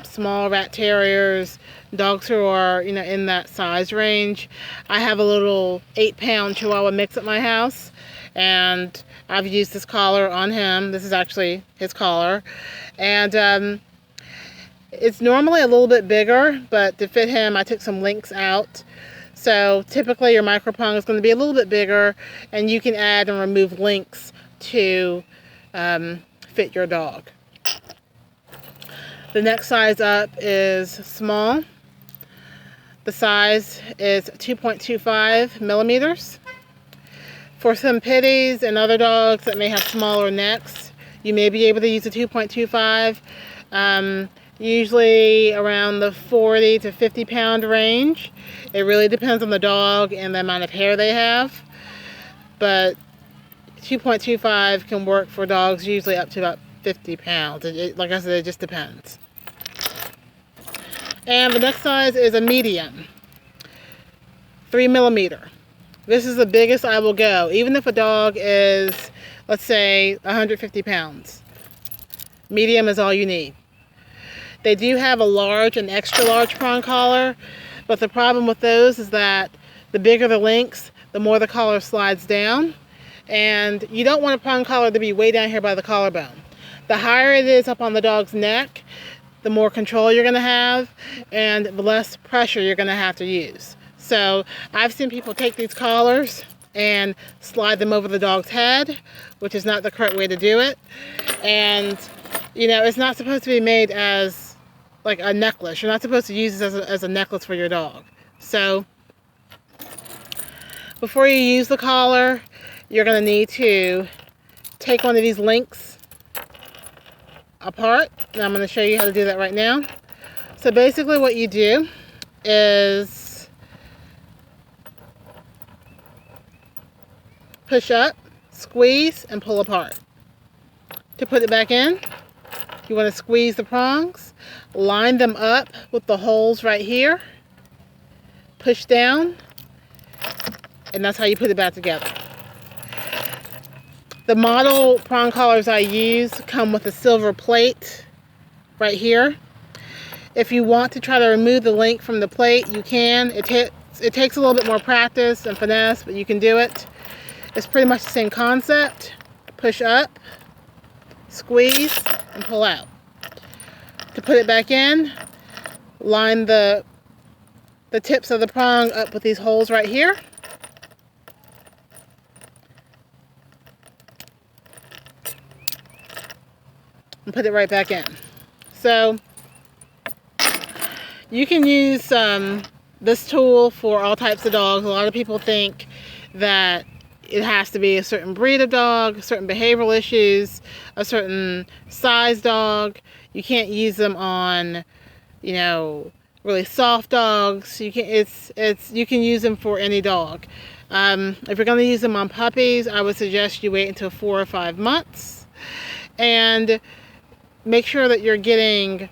small rat terriers, dogs who are, in that size range. I have a little 8-pound Chihuahua mix at my house, and I've used this collar on him. This is actually his collar, and it's normally a little bit bigger, but to fit him, I took some links out. So typically your micro prong is going to be a little bit bigger, and you can add and remove links to fit your dog. The next size up is small. The size is 2.25 millimeters. For some pitties and other dogs that may have smaller necks, you may be able to use a 2.25. Usually around the 40 to 50 pound range. It really depends on the dog and the amount of hair they have. But 2.25 can work for dogs usually up to about 50 pounds. Like I said, it just depends. And the next size is a medium, 3 millimeter. This is the biggest I will go, even if a dog is, let's say, 150 pounds. Medium is all you need. They do have a large and extra large prong collar, but the problem with those is that the bigger the links, the more the collar slides down. And you don't want a prong collar to be way down here by the collarbone. The higher it is up on the dog's neck, the more control you're going to have, and the less pressure you're going to have to use. So I've seen people take these collars and slide them over the dog's head, which is not the correct way to do it. And, it's not supposed to be made as like a necklace. You're not supposed to use this as a necklace for your dog. So before you use the collar, you're going to need to take one of these links apart. And I'm going to show you how to do that right now. So basically what you do is push up, squeeze, and pull apart. To put it back in, you want to squeeze the prongs, line them up with the holes right here, push down, and that's how you put it back together. The model prong collars I use come with a silver plate right here. If you want to try to remove the link from the plate, you can. It takes a little bit more practice and finesse, but you can do it. It's pretty much the same concept. Push up, squeeze, and pull out. To put it back in, line the tips of the prong up with these holes right here. And put it right back in. So you can use this tool for all types of dogs. A lot of people think that it has to be a certain breed of dog, certain behavioral issues, a certain size dog. You can't use them on, really soft dogs. You can use them for any dog. If you're going to use them on puppies, I would suggest you wait until 4 or 5 months and make sure that you're getting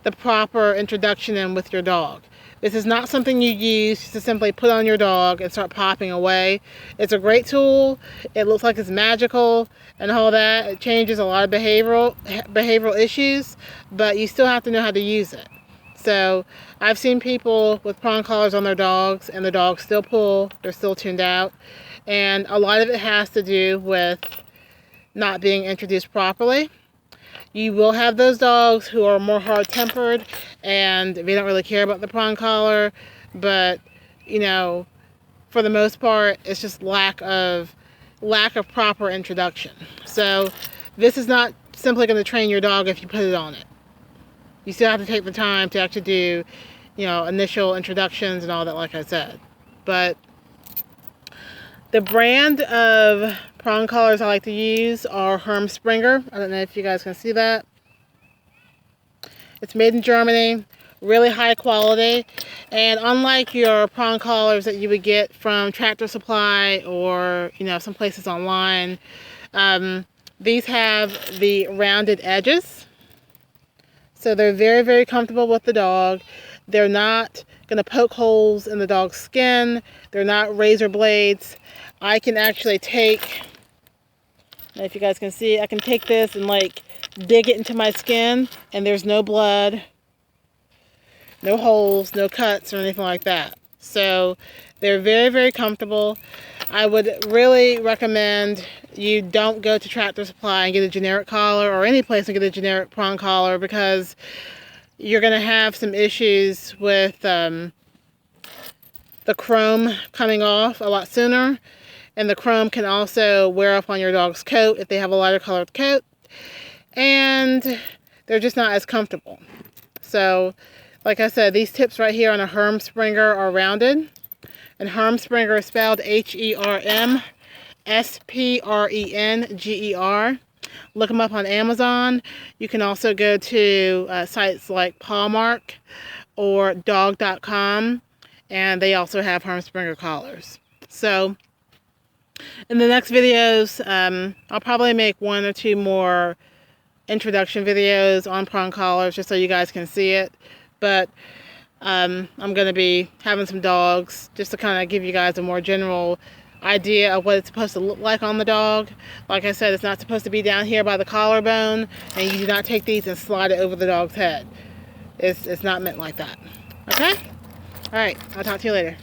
the proper introduction in with your dog. This is not something you use to simply put on your dog and start popping away. It's a great tool. It looks like it's magical and all that. It changes a lot of behavioral issues, but you still have to know how to use it. So I've seen people with prong collars on their dogs and the dogs still pull. They're still tuned out. And a lot of it has to do with not being introduced properly. You will have those dogs who are more hard-tempered and they don't really care about the prong collar, but for the most part, it's just lack of proper introduction. So this is not simply going to train your dog if you put it on it. You still have to take the time to actually do, initial introductions and all that, like I said. But the brand of prong collars I like to use are Hermspringer. I don't know if you guys can see that. It's made in Germany, really high quality, and unlike your prong collars that you would get from Tractor Supply or some places online, these have the rounded edges, so they're very, very comfortable with the dog. They're not going to poke holes in the dog's skin. They're not razor blades. I can actually take, if you guys can see, I can take this and dig it into my skin, and there's no blood, no holes, no cuts, or anything like that. So they're very, very comfortable. I would really recommend you don't go to Tractor Supply and get a generic collar, or any place and get a generic prong collar, because you're going to have some issues with the chrome coming off a lot sooner. And the chrome can also wear off on your dog's coat if they have a lighter colored coat. And they're just not as comfortable. So, like I said, these tips right here on a Hermspringer are rounded. And Hermspringer is spelled Hermsprenger. Look them up on Amazon. You can also go to sites like Paulmark or dog.com. And they also have Hermspringer collars. So, in the next videos, I'll probably make 1 or 2 more introduction videos on prong collars just so you guys can see it. But I'm going to be having some dogs just to kind of give you guys a more general idea of what it's supposed to look like on the dog. Like I said, it's not supposed to be down here by the collarbone, and you do not take these and slide it over the dog's head. It's not meant like that. Okay? Alright, I'll talk to you later.